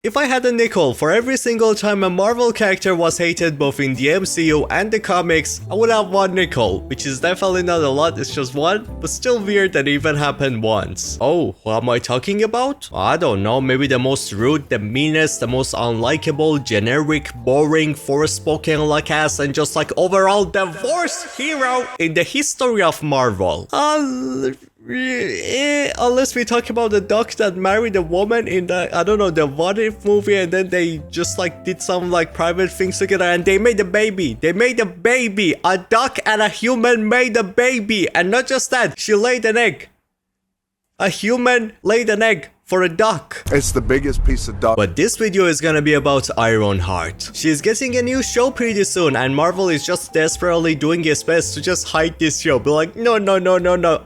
If I had a nickel for every single time a Marvel character was hated both in the MCU and the comics, I would have 1 nickel, which is definitely not a lot, it's just 1, but still weird that it even happened once. Oh, who am I talking about? I don't know, maybe the most rude, the meanest, the most unlikable, generic, boring, Forspoken like ass, and just like overall the worst hero in the history of Marvel. Unless we talk about the duck that married a woman in the, I don't know, the What If movie, and then they just like did some like private things together and they made a baby. They made a baby. A duck and a human made a baby. And not just that, she laid an egg. A human laid an egg for a duck. It's the biggest piece of duck. But this video is gonna be about Ironheart. She's getting a new show pretty soon, and Marvel is just desperately doing its best to just hide this show. Be like, no,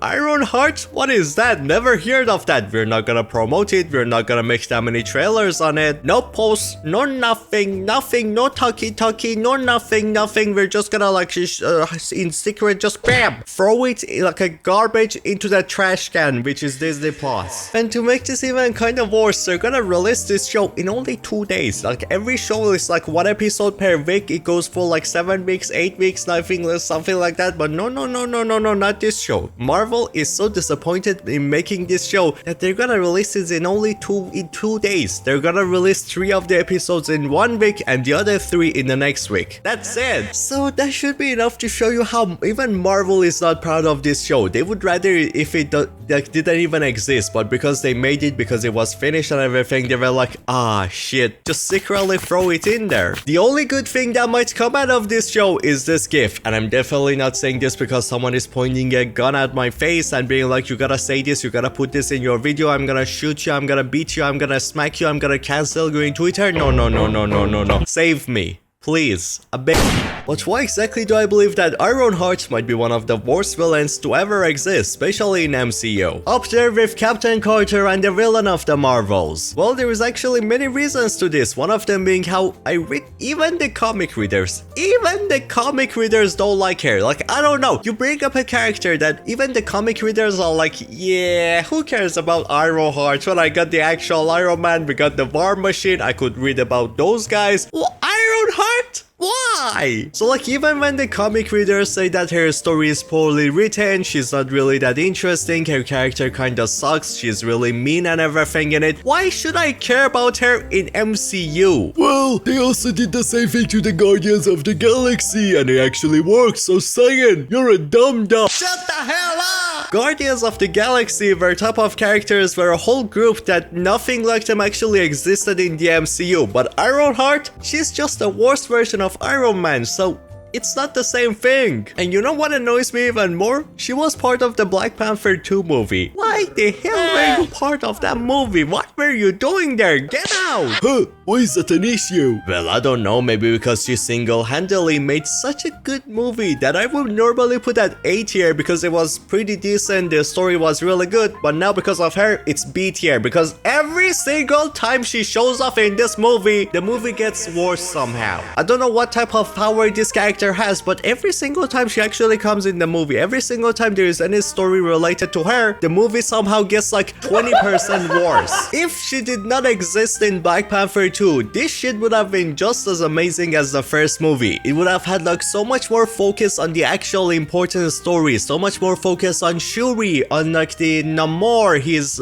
Ironheart? What is that? Never heard of that. We're not gonna promote it. We're not gonna make that many trailers on it. No posts, no nothing, no talkie, no nothing. We're just gonna like, in secret, just bam, throw it like a garbage into the trash can, which is Disney Plus. And to make this even kind of worse, they're gonna release this show in only 2 days. Like every show is like 1 episode per week. It goes for like 7 weeks, 8 weeks, nothing less, something like that. But no, not this show. Marvel is so disappointed in making this show that they're gonna release it in only 2 days. They're gonna release 3 of the episodes in 1 week and the other 3 in the next week. That's it. So that should be enough to show you how even Marvel is not proud of this show. They would rather if it didn't even exist, but because they made it, because it was finished and everything, they were like, ah shit, just secretly throw it in there. The only good thing that might come out of this show is this gif, and I'm definitely not saying this because someone is pointing a gun at my face and being like, you gotta say this, you gotta put this in your video, I'm gonna shoot you, I'm gonna beat you, I'm gonna smack you, I'm gonna cancel you in Twitter. No. Save me. Please, a bit. But why exactly do I believe that Ironheart might be one of the worst villains to ever exist, especially in MCU? Up there with Captain Carter and the villain of the Marvels. Well, there is actually many reasons to this, one of them being how even the comic readers don't like her. Like, I don't know, you bring up a character that even the comic readers are like, yeah, who cares about Ironheart? When I got the actual Iron Man, we got the War Machine, I could read about those guys. Well, Ironheart? Why? So like, even when the comic readers say that her story is poorly written, she's not really that interesting, her character kinda sucks, she's really mean and everything in it, why should I care about her in MCU? Well, they also did the same thing to the Guardians of the Galaxy and it actually worked, so Scyan, you're a dumb. Shut the hell up! Guardians of the Galaxy were type of characters were a whole group that nothing like them actually existed in the MCU, but Ironheart, she's just the worst version of Iron Man, so it's not the same thing. And you know what annoys me even more? She was part of the Black Panther 2 movie. Why the hell were you part of that movie? What were you doing there? Get out! Huh, why is that an issue? Well, I don't know, maybe because she single-handedly made such a good movie that I would normally put at A tier because it was pretty decent, the story was really good, but now because of her, it's B tier because every single time she shows up in this movie, the movie gets worse somehow. I don't know what type of power this character has, but every single time she actually comes in the movie, every single time there is any story related to her, the movie somehow gets like 20% worse. If she did not exist in Black Panther 2, this shit would have been just as amazing as the first movie. It would have had like so much more focus on the actual important story, so much more focus on Shuri, on like the Namor,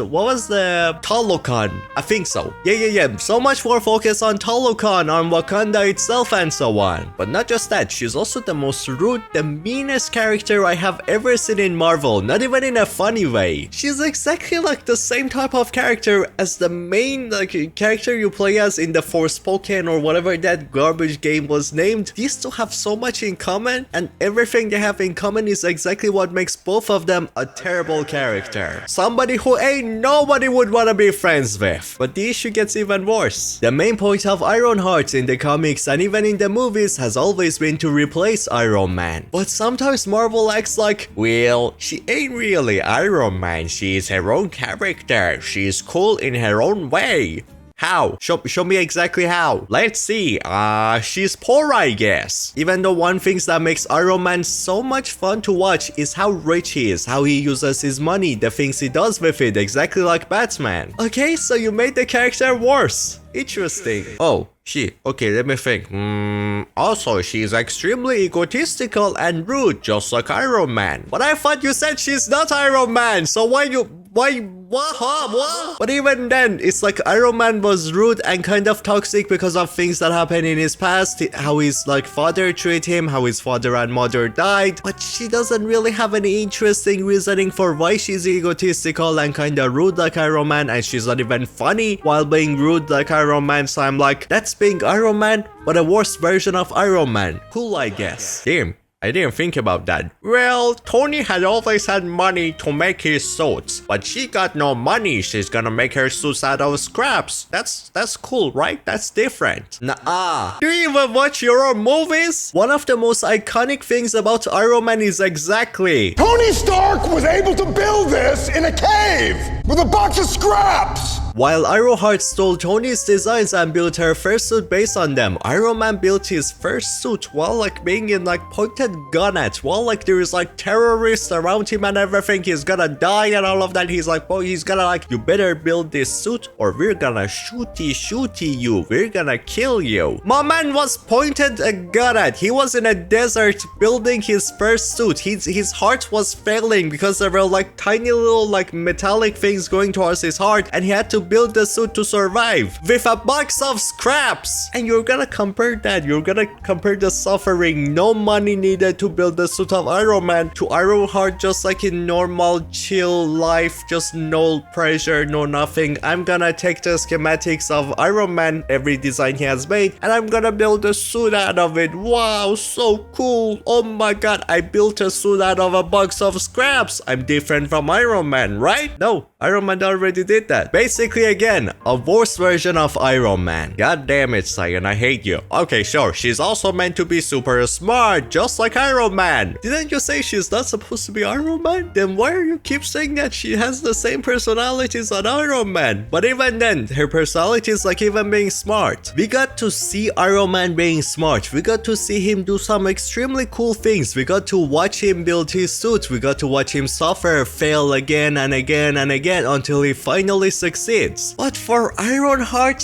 what was the Talokan? I think so. Yeah. So much more focus on Talokan, on Wakanda itself and so on. But not just that, she's also the most rude, the meanest character I have ever seen in Marvel, not even in a funny way. She's exactly like the same type of character as the main like character you play as in the Forspoken or whatever that garbage game was named. These two have so much in common, and everything they have in common is exactly what makes both of them a terrible character. Somebody who ain't nobody would wanna be friends with. But the issue gets even worse. The main point of Ironheart in the comics and even in the movies has always been to replace Iron Man. But sometimes Marvel acts like, well, she ain't really Iron Man, she's her own character, she's cool in her own way. How? Show me exactly how. Let's see. She's poor, I guess. Even though one thing that makes Iron Man so much fun to watch is how rich he is, how he uses his money, the things he does with it, exactly like Batman. Okay, so you made the character worse. Interesting. Oh, okay, let me think. Also, she's extremely egotistical and rude, just like Iron Man. But I thought you said she's not Iron Man, so what? But even then, it's like Iron Man was rude and kind of toxic because of things that happened in his past, how his like father treated him, how his father and mother died. But she doesn't really have any interesting reasoning for why she's egotistical and kind of rude like Iron Man, and she's not even funny while being rude like Iron Man. So I'm like, that's being Iron Man, but a worse version of Iron Man. Cool, I guess. Damn. I didn't think about that. Well, Tony had always had money to make his suits, but she got no money. She's gonna make her suits out of scraps. That's cool, right? That's different. Nah. Do you even watch your own movies? One of the most iconic things about Iron Man is exactly Tony Stark was able to build this in a cave with a box of scraps. While Ironheart stole Tony's designs and built her first suit based on them, Iron Man built his first suit while like being in like pointed gun at, while like there is like terrorists around him and everything. He's gonna die and all of that. He's like, oh, he's gonna like, you better build this suit or we're gonna shooty you. We're gonna kill you. My man was pointed a gun at. He was in a desert building his first suit. His heart was failing because there were like tiny little like metallic things going towards his heart, and he had to build the suit to survive with a box of scraps. And you're gonna compare that, you're gonna compare the suffering, no money needed to build the suit of Iron Man, to Ironheart just like in normal chill life, just no pressure, no nothing. I'm gonna take the schematics of Iron Man, every design he has made, and I'm gonna build a suit out of it. Wow, so cool. Oh my god, I built a suit out of a box of scraps. I'm different from Iron Man, right? No, Iron Man already did that. Basically, again, a worse version of Iron Man. God damn it, Scyan, I hate you. Okay, sure, she's also meant to be super smart, just like Iron Man. Didn't you say she's not supposed to be Iron Man? Then why are you keep saying that she has the same personalities as Iron Man? But even then, her personality is like even being smart. We got to see Iron Man being smart. We got to see him do some extremely cool things. We got to watch him build his suit. We got to watch him suffer, fail again and again and again until he finally succeeds. But for Ironheart,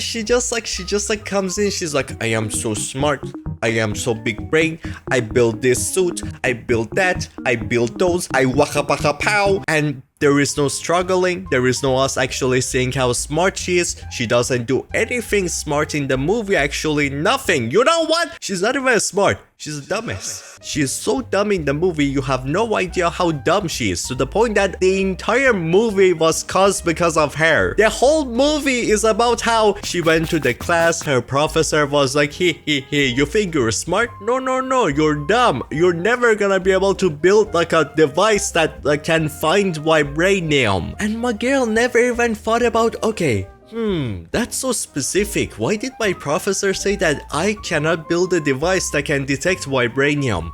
she just like comes in, she's like, I am so smart, I am so big brain, I built this suit, I built that, I built those, I waka paka pow, and there is no struggling, there is no us actually seeing how smart she is. She doesn't do anything smart in the movie, actually nothing. You know what? She's not even smart. She's a dumbass. She is so dumb in the movie, you have no idea how dumb she is, to the point that the entire movie was caused because of her. The whole movie is about how she went to the class, her professor was like, he, you think you're smart? No, you're dumb. You're never gonna be able to build like a device that like can find vibranium. And my girl never even thought about, okay, that's so specific. Why did my professor say that I cannot build a device that can detect vibranium?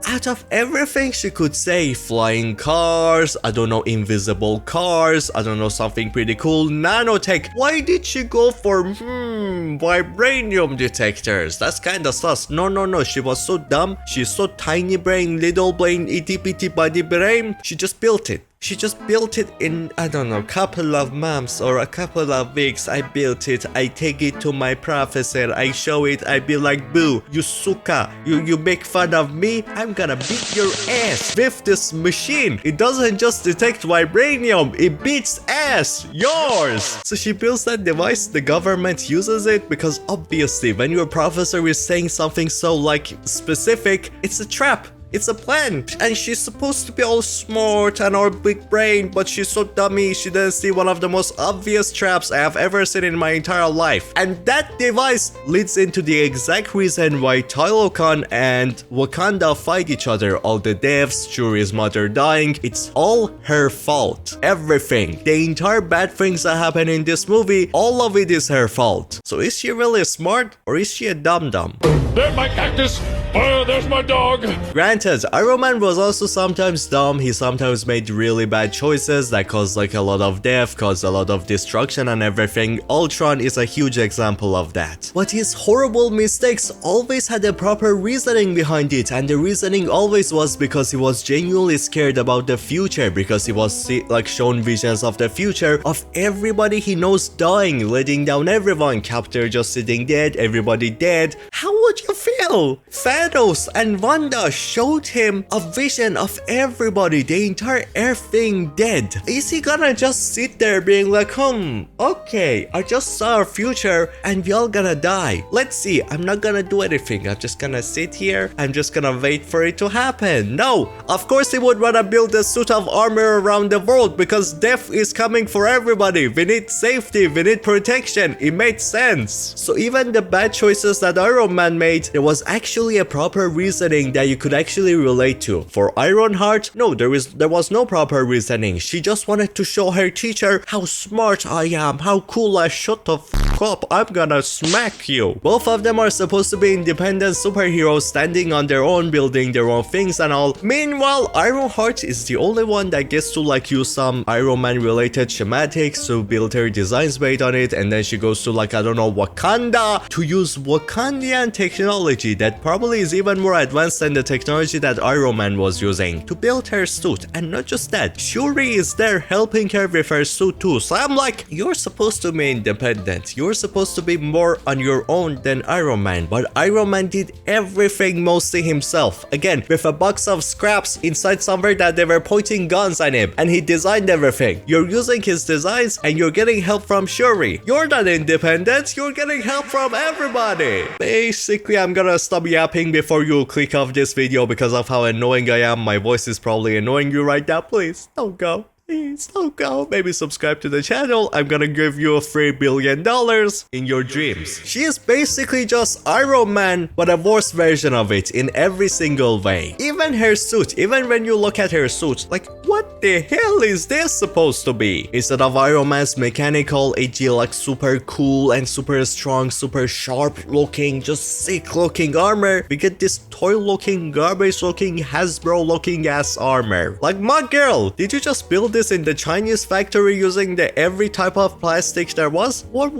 Out of everything she could say, flying cars, I don't know, invisible cars, I don't know, something pretty cool, nanotech. Why did she go for, vibranium detectors? That's kinda sus. No, she was so dumb. She's so tiny brain, little brain, itty bitty body brain. She just built it. She just built it in, I don't know, couple of months or a couple of weeks. I built it, I take it to my professor, I show it, I be like, boo, you suka, you make fun of me, I'm gonna beat your ass with this machine. It doesn't just detect vibranium, it beats ass, yours. So she builds that device, the government uses it, because obviously when your professor is saying something so like specific, it's a trap. It's a plan, and she's supposed to be all smart and all big brain, but she's so dummy she didn't see one of the most obvious traps I have ever seen in my entire life. And that device leads into the exact reason why Talokan and Wakanda fight each other. All the deaths, Shuri's mother dying, it's all her fault. Everything. The entire bad things that happen in this movie, all of it is her fault. So is she really smart or is she a dum-dum? There, my cactus! Oh, there's my dog. Granted, Iron Man was also sometimes dumb. He sometimes made really bad choices that caused like a lot of death, caused a lot of destruction and everything. Ultron is a huge example of that. But his horrible mistakes always had a proper reasoning behind it, and the reasoning always was because he was genuinely scared about the future, because he was like shown visions of the future of everybody he knows dying, letting down everyone, Captain just sitting dead, everybody dead. How would you feel? Thanos and Wanda showed him a vision of everybody, the entire Earth being dead. Is he gonna just sit there being like, okay, I just saw our future and we all gonna die. Let's see, I'm not gonna do anything. I'm just gonna sit here. I'm just gonna wait for it to happen. No, of course he would wanna build a suit of armor around the world because death is coming for everybody. We need safety, we need protection. It made sense. So even the bad choices that Iron Man made, there was actually a proper reasoning that you could actually relate to. For Ironheart, no, there was no proper reasoning. She just wanted to show her teacher how smart I am, how cool I shut the f up, I'm gonna smack you. Both of them are supposed to be independent superheroes standing on their own, building their own things and all. Meanwhile, Ironheart is the only one that gets to like use some Iron Man related schematics to build her designs based on it, and then she goes to like, I don't know, Wakanda to use Wakandian technology that probably is even more advanced than the technology that Iron Man was using to build her suit. And not just that, Shuri is there helping her with her suit too. So I'm like, you're supposed to be independent, you're supposed to be more on your own than Iron Man, but Iron Man did everything mostly himself, again with a box of scraps inside somewhere that they were pointing guns at him, and he designed everything. You're using his designs and you're getting help from Shuri. You're not independent, you're getting help from everybody. Basically, I'm gonna stop yapping before you click off this video because of how annoying I am. My voice is probably annoying you right now. Please don't go. Please don't go. Maybe subscribe to the channel. I'm gonna give you $3 billion in your dreams. She is basically just Iron Man, but a worse version of it in every single way. Even her suit, even when you look at her suit, like, what the hell is this supposed to be? Instead of Iron Man's mechanical, edgy, like super cool and super strong, super sharp looking, just sick looking armor, we get this toy looking, garbage looking, Hasbro looking ass armor. Like, my girl, did you just build this in the Chinese factory using the every type of plastic there was? What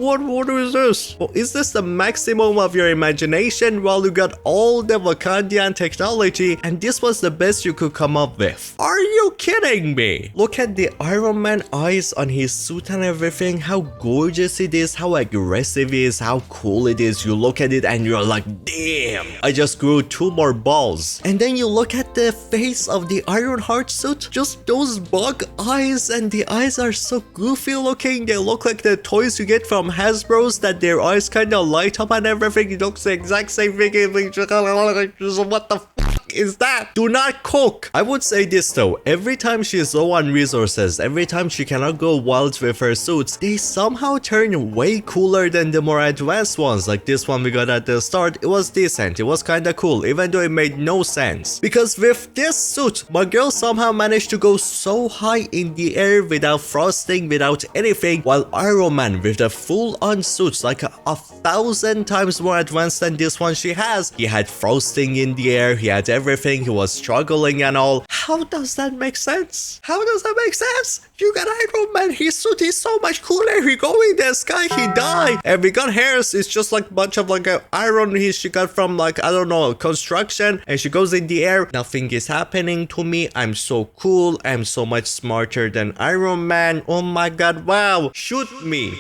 is this? Well, is this the maximum of your imagination while you got all the Wakandian technology and this was the best you could come up with? Are you kidding me? Look at the Iron Man eyes on his suit and everything, how gorgeous it is, how aggressive it is, how cool it is. You look at it and you're like, damn, I just grew 2 more balls. And then you look at the face of the Ironheart suit, just those bug eyes, and the eyes are so goofy looking. They look like the toys you get from Hasbro's that their eyes kind of light up and everything. It looks the exact same thing. What the fuck is that? Do not cook. I would say this though, every time she is low on resources, every time she cannot go wild with her suits, they somehow turn way cooler than the more advanced ones. Like this one we got at the start, it was decent, it was kinda cool, even though it made no sense. Because with this suit, my girl somehow managed to go so high in the air without frosting, without anything, while Iron Man with the full-on suits, like a 1,000 times more advanced than this one she has, he had frosting in the air, he had everything, he was struggling and all. How does that make sense? How does that make sense? You got Iron Man, his suit is so much cooler, he go in the sky, he died. And we got hers, it's just like a bunch of like iron she got from like, I don't know, construction, and she goes in the air. Nothing is happening to me, I'm so cool, I'm so much smarter than Iron Man. Oh my god, wow, shoot me.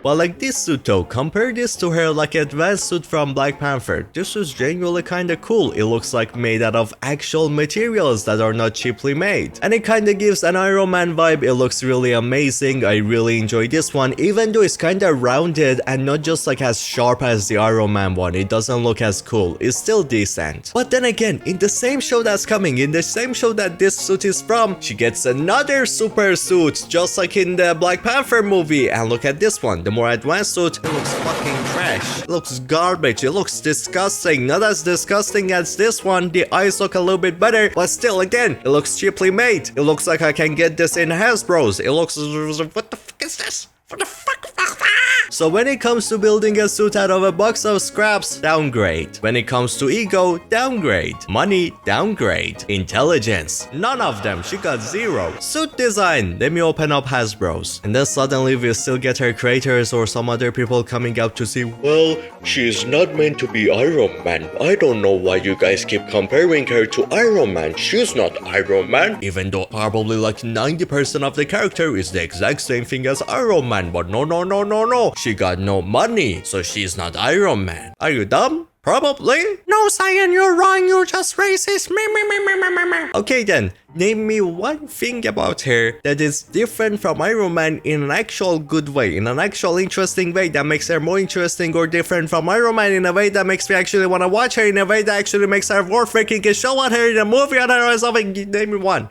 But like this suit though, compare this to her like advanced suit from Black Panther. This is genuinely kinda cool. It looks like made out of actual materials that are not cheaply made. And it kinda gives an Iron Man vibe. It looks really amazing. I really enjoy this one, even though it's kinda rounded and not just like as sharp as the Iron Man one. It doesn't look as cool. It's still decent. But then again, in the same show that's coming, in the same show that this suit is from, she gets another super suit, just like in the Black Panther movie. And look at this one. The more advanced suit, it looks fucking trash. It looks garbage. It looks disgusting. Not as disgusting as this one. The eyes look a little bit better, but still, again, it looks cheaply made. It looks like I can get this in Hasbro's. It looks... What the fuck is this? What the fuck? So when it comes to building a suit out of a box of scraps, downgrade. When it comes to ego, downgrade. Money, downgrade. Intelligence, none of them. She got 0. Suit design, let me open up Hasbro's. And then suddenly we'll still get her creators or some other people coming up to say, well, she's not meant to be Iron Man. I don't know why you guys keep comparing her to Iron Man. She's not Iron Man. Even though probably like 90% of the character is the exact same thing as Iron Man. But no. She got no money, so she's not Iron Man. Are you dumb? Probably. No, Scyan, you're wrong. You're just racist. Okay then, name me one thing about her that is different from Iron Man in an actual good way, in an actual interesting way that makes her more interesting, or different from Iron Man in a way that makes me actually want to watch her, in a way that actually makes her worth freaking a show on her, in a movie on her or something. Name me one.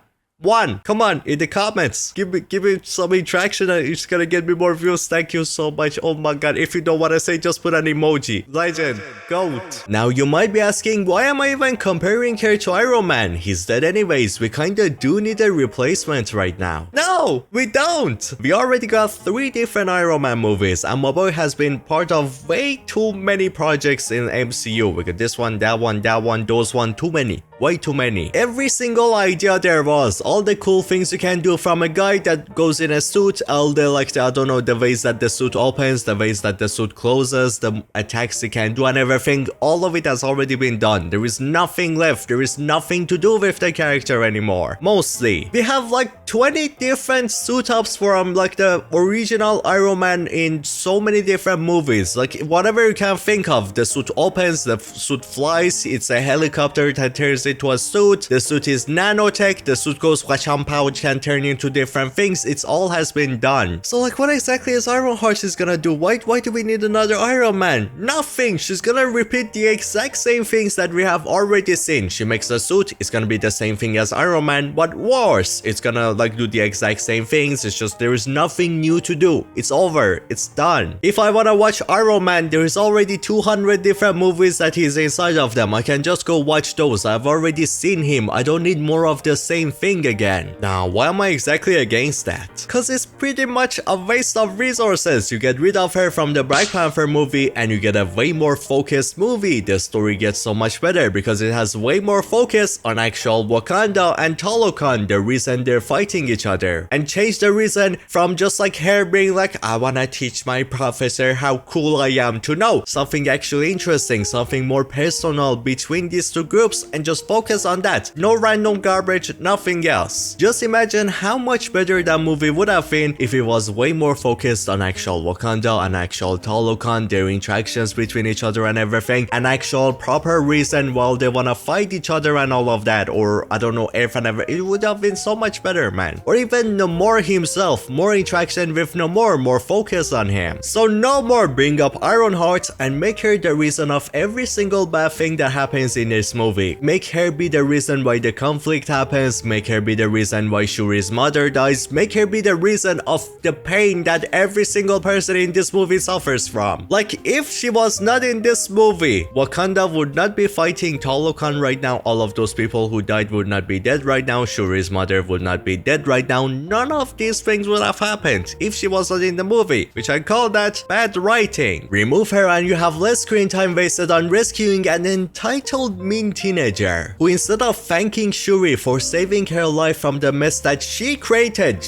Come on, in the comments. Give me some interaction and it's gonna get me more views. Thank you so much. Oh my god. If you don't want to say, just put an emoji. Legend. Goat. Now you might be asking, why am I even comparing her to Iron Man? He's dead anyways. We kinda do need a replacement right now. No, we don't. We already got 3 different Iron Man movies and my boy has been part of way too many projects in MCU. We got this one, that one, those one, too many. Way too many. Every single idea there was, all the cool things you can do, from a guy that goes in a suit, all the I don't know, the ways that the suit opens, the ways that the suit closes, the attacks he can do and everything, all of it has already been done. There is nothing left. There is nothing to do with the character anymore. Mostly. We have like 20 different suit ups from like the original Iron Man in so many different movies. Like whatever you can think of. The suit opens, the suit flies, it's a helicopter that turns into a suit, the suit is nanotech, the suit goes pouch can turn into different things. It's all has been done. So like what exactly is Ironheart is gonna do? Why do we need another Iron Man? Nothing. She's gonna repeat the exact same things that we have already seen. She makes a suit, it's gonna be the same thing as Iron Man, but worse. It's gonna like do the exact same things. It's just there is nothing new to do. It's over. It's done. If I wanna watch Iron Man, there is already 200 different movies that he's inside of them. I can just go watch those. I've already seen him. I don't need more of the same thing again. Now, why am I exactly against that? Cause it's pretty much a waste of resources. You get rid of her from the Black Panther movie and you get a way more focused movie. The story gets so much better because it has way more focus on actual Wakanda and Talokan, the reason they're fighting each other. And change the reason from just like her being like, I wanna teach my professor how cool I am, to no, something actually interesting, something more personal between these two groups, and just focus on that. No random garbage, nothing else. Just imagine how much better that movie would have been if it was way more focused on actual Wakanda and actual Talokan, their interactions between each other and everything, an actual proper reason why they wanna fight each other and all of that, or I don't know, Earth and everything. It would have been so much better, man. Or even Namor himself, more interaction with Namor, more focus on him. So no more bring up Ironheart and make her the reason of every single bad thing that happens in this movie. Make her be the reason why the conflict happens, make her be the reason why Shuri's mother dies, make her be the reason of the pain that every single person in this movie suffers from. Like, if she was not in this movie, Wakanda would not be fighting Talokan right now, all of those people who died would not be dead right now, Shuri's mother would not be dead right now, none of these things would have happened if she wasn't in the movie, which I call that bad writing. Remove her and you have less screen time wasted on rescuing an entitled mean teenager, who instead of thanking Shuri for saving her life from the mess that she created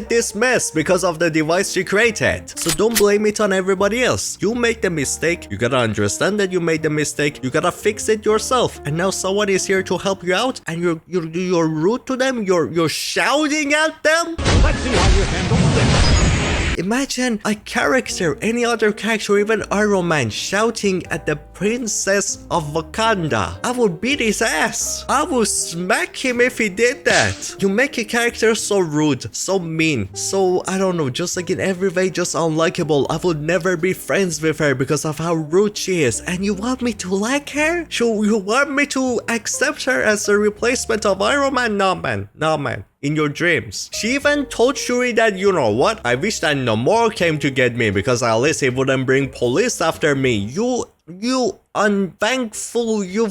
this mess because of the device she created. So don't blame it on everybody else. You make the mistake, you gotta understand that you made the mistake, you gotta fix it yourself, and now someone is here to help you out and you're rude to them, you're shouting at them. Let's see how you handle this. Imagine a character, any other character, even Iron Man, shouting at the princess of Wakanda. I would beat his ass. I would smack him if he did that. You make a character so rude, so mean, so, I don't know, just like in every way, just unlikable. I would never be friends with her because of how rude she is. And you want me to like her? You want me to accept her as a replacement of Iron Man? No, man. No, man. In your dreams. She even told Shuri that, you know what, I wish that Namor came to get me because at least he wouldn't bring police after me. You unthankful, you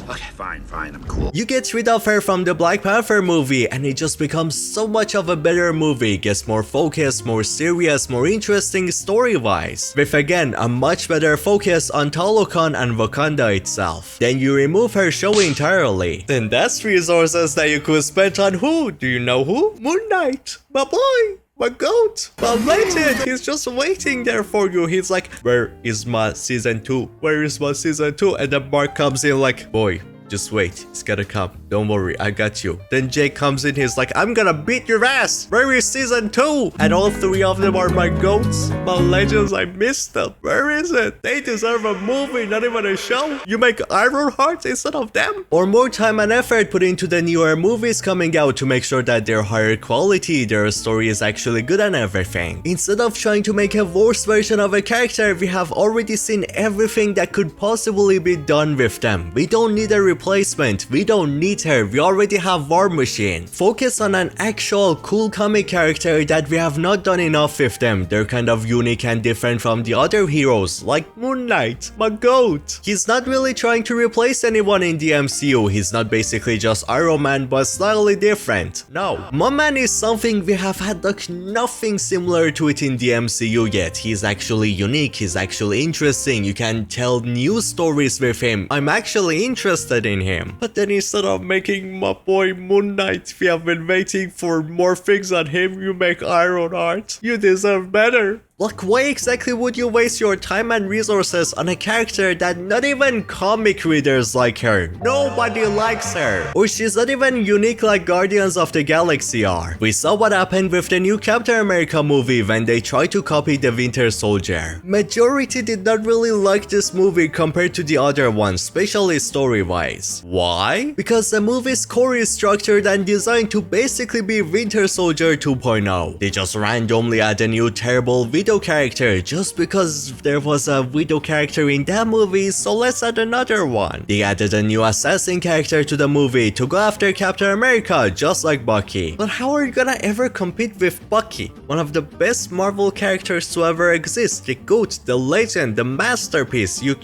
What? Okay, fine, I'm cool. You get rid of her from the Black Panther movie and it just becomes so much of a better movie. It gets more focused, more serious, more interesting story-wise, with again a much better focus on Talokan and Wakanda itself. Then you remove her show entirely. Then that's resources that you could spend on who? Do you know who? Moon Knight, my boy. My goat, my legend, he's just waiting there for you. He's like, where is my season 2? Where is my season 2? And then Mark comes in like, boy, just wait, it's gonna come. Don't worry, I got you. Then Jake comes in, he's like, I'm gonna beat your ass. Where is season 2? And all 3 of them are my goats, my legends. I missed them. Where is it? They deserve a movie, not even a show. You make Ironheart instead of them? Or more time and effort put into the newer movies coming out to make sure that they're higher quality, their story is actually good and everything. Instead of trying to make a worse version of a character, we have already seen everything that could possibly be done with them. We don't need a replacement. We don't need her. We already have War Machine. Focus on an actual cool comic character that we have not done enough with them. They're kind of unique and different from the other heroes, like Moon Knight, my goat. He's not really trying to replace anyone in the MCU. He's not basically just Iron Man, but slightly different. No, my man is something we have had like nothing similar to it in the MCU yet. He's actually unique. He's actually interesting. You can tell new stories with him. I'm actually interested in him. But then instead of making my boy Moon Knight, we have been waiting for more things on him, you make Ironheart. You deserve better. Like, why exactly would you waste your time and resources on a character that not even comic readers like her? Nobody likes her. Or she's not even unique like Guardians of the Galaxy are. We saw what happened with the new Captain America movie when they tried to copy the Winter Soldier. Majority did not really like this movie compared to the other ones, especially story-wise. Why? Because the movie's core is structured and designed to basically be Winter Soldier 2.0. They just randomly add a new terrible Widow character just because there was a Widow character in that movie, so let's add another one. They added a new assassin character to the movie to go after Captain America, just like Bucky. But how are you gonna ever compete with Bucky? One of the best Marvel characters to ever exist, the GOAT, the legend, the masterpiece. You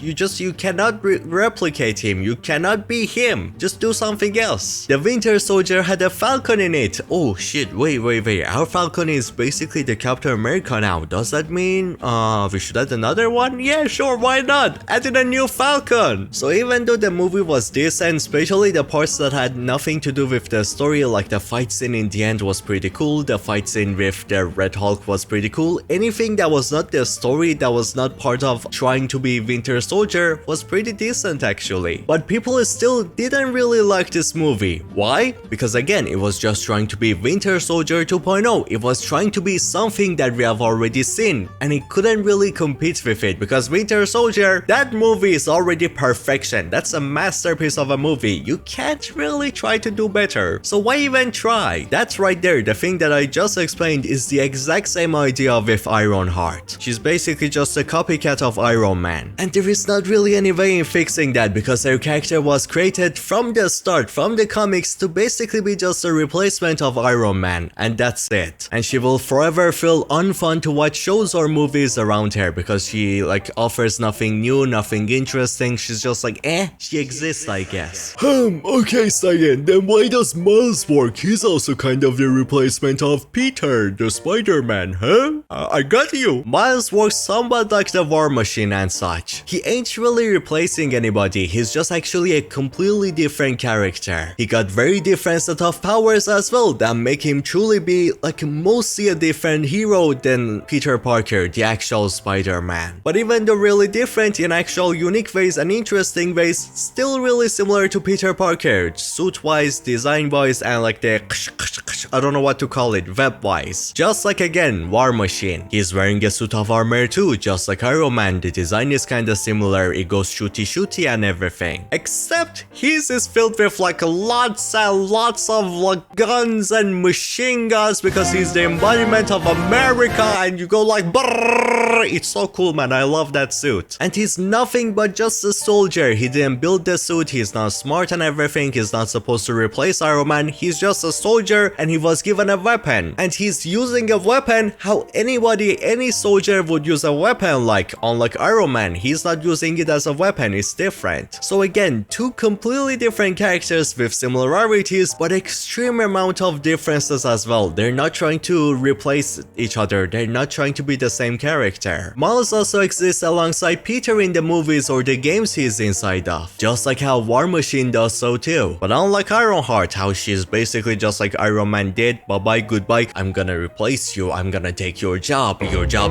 cannot replicate him. You cannot be him. Just do something else. The Winter Soldier had a Falcon in it. Oh shit, wait. Our Falcon is basically the Captain America now. Does that mean we should add another one? Yeah, sure, why not? Add in a new Falcon. So even though the movie was decent, especially the parts that had nothing to do with the story, like the fight scene in the end was pretty cool, the fight scene with the Red Hulk was pretty cool, anything that was not the story, that was not part of trying to be Winter Soldier, was pretty decent actually. But people still didn't really like this movie. Why? Because again, it was just trying to be Winter Soldier 2.0. It was trying to be something that we have already seen, and it couldn't really compete with it because Winter Soldier, that movie is already perfection. That's a masterpiece of a movie. You can't really try to do better. So why even try? That's right there. The thing that I just explained is the exact same idea with Ironheart. She's basically just a copycat of Iron Man. And there is not really any way in fixing that because her character was created from the start, from the comics, to basically be just a replacement of Iron Man. And that's it. And she will forever feel unfun to watch shows or movies around her because she like offers nothing new, nothing interesting. She's just like, she exists, I guess. Okay, Scyan, then why does Miles work? He's also kind of the replacement of Peter, the Spider-Man, huh? I got you. Miles works somewhat like the War Machine and such. He ain't really replacing anybody. He's just actually a completely different character. He got very different set of powers as well that make him truly be like mostly a different hero than Peter Parker, the actual Spider-Man. But even though really different in actual unique ways and interesting ways, still really similar to Peter Parker, suit-wise, design-wise, and like the I don't know what to call it, web-wise. Just like again, War Machine. He's wearing a suit of armor too, just like Iron Man. The design is kinda similar, it goes shooty and everything. Except his is filled with like lots and lots of like guns and machine guns because he's the embodiment of America, and you go like brrrr. It's so cool, man. I love that suit. And he's nothing but just a soldier. He didn't build the suit. He's not smart and everything. He's not supposed to replace Iron Man. He's just a soldier and he was given a weapon. And he's using a weapon how any soldier would use a weapon like. Unlike Iron Man, he's not using it as a weapon. It's different. So again, two completely different characters with similarities but extreme amount of differences as well. They're not trying to replace each other. They're not trying to be the same character. Miles also exists alongside Peter in the movies or the games he's inside of, just like how War Machine does so too. But unlike Ironheart, how she's basically just like Iron Man did, bye bye goodbye, I'm gonna replace you, I'm gonna take your job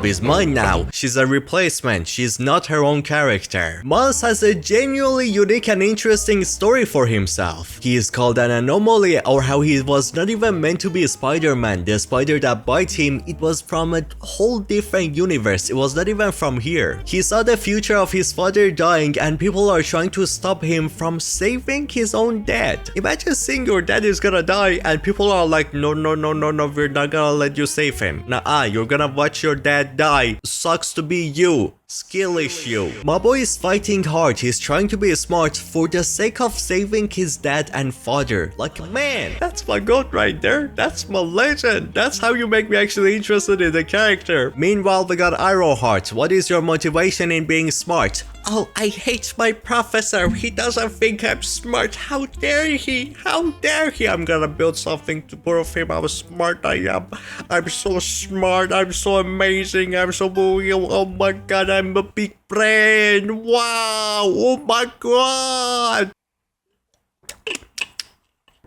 is mine now. She's a replacement, she's not her own character. Miles has a genuinely unique and interesting story for himself. He is called an anomaly, or how he was not even meant to be Spider-Man. The spider that bites him, it was from a whole different universe. It was not even from here. He saw the future of his father dying and people are trying to stop him from saving his own dad. Imagine seeing your dad is gonna die and people are like, no, we're not gonna let you save him. Nah, you're gonna watch your dad die. Sucks to be you. Skill issue. My boy is fighting hard. He's trying to be smart for the sake of saving his dad and father. Like, man, that's my goat right there. That's my legend. That's how you make me actually interested in the character. Meanwhile, we got Ironheart. What is your motivation in being smart? Oh, I hate my professor. He doesn't think I'm smart. How dare he? How dare he? I'm gonna build something to prove him how smart I am. I'm so smart. I'm so amazing. I'm so brilliant. Oh my god, I'm a big brain. Wow. Oh my god.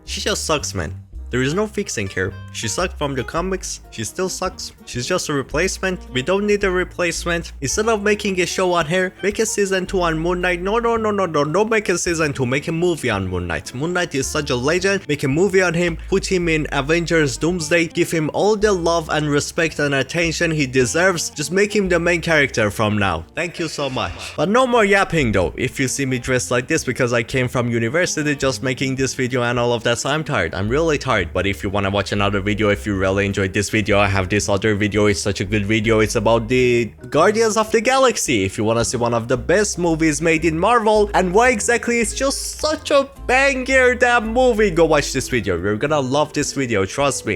She just sucks, man. There is no fixing her. She sucked from the comics, she still sucks. She's just a replacement. We don't need a replacement. Instead of making a show on her, make a season 2 on Moon Knight. No, don't make a season 2, make a movie on Moon Knight. Moon Knight is such a legend. Make a movie on him, put him in Avengers Doomsday, give him all the love and respect and attention he deserves. Just make him the main character from now. Thank you so much. But no more yapping though. If you see me dressed like this because I came from university just making this video and all of that, so I'm tired. I'm really tired. But if you want to watch another video, if you really enjoyed this video, I have this other video. It's such a good video. It's about the Guardians of the Galaxy. If you want to see one of the best movies made in Marvel and why exactly it's just such a banger, that movie, go watch this video. You're gonna love this video, trust me.